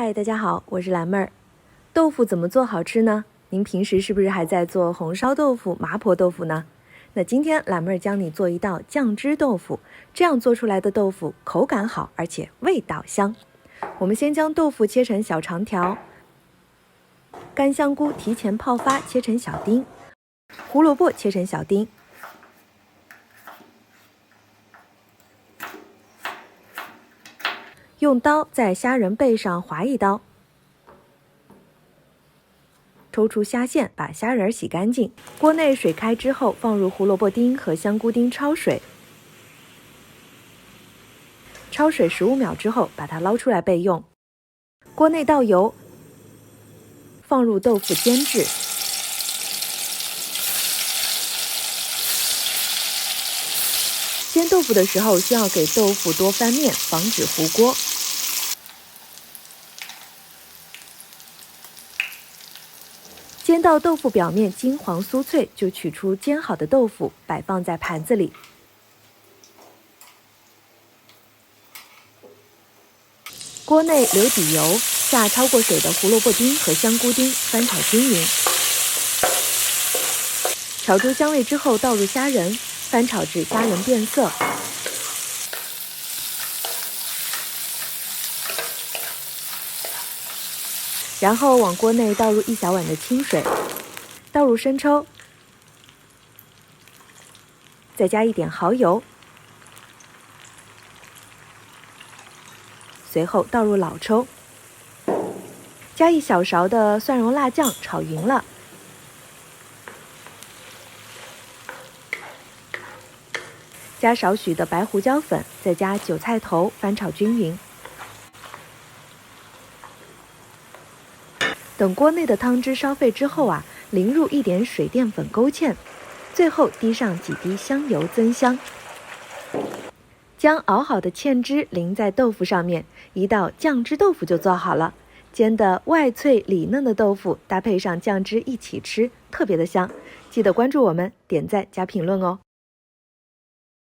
嗨，大家好，我是蓝妹儿。豆腐怎么做好吃呢？您平时是不是还在做红烧豆腐、麻婆豆腐呢？那今天蓝妹儿教你做一道酱汁豆腐，这样做出来的豆腐口感好，而且味道香。我们先将豆腐切成小长条，干香菇提前泡发切成小丁，胡萝卜切成小丁。用刀在虾仁背上划一刀，抽出虾线，把虾仁洗干净。锅内水开之后，放入胡萝卜丁和香菇丁焯水。焯水15秒之后，把它捞出来备用。锅内倒油，放入豆腐煎制。煎豆腐的时候，需要给豆腐多翻面，防止糊锅。煎到豆腐表面金黄酥脆，就取出煎好的豆腐，摆放在盘子里。锅内留底油，下焯过水的胡萝卜丁和香菇丁，翻炒均匀。炒出香味之后，倒入虾仁，翻炒至虾仁变色。然后往锅内倒入1小碗的清水，倒入生抽，再加一点蚝油，随后倒入老抽，加1小勺的蒜蓉辣酱，炒匀了。加少许的白胡椒粉，再加韭菜头，翻炒均匀。等锅内的汤汁烧沸之后淋入一点水淀粉勾芡，最后滴上几滴香油增香。将熬好的芡汁淋在豆腐上面，一道酱汁豆腐就做好了。煎的外脆里嫩的豆腐，搭配上酱汁一起吃，特别的香。记得关注我们，点赞加评论哦。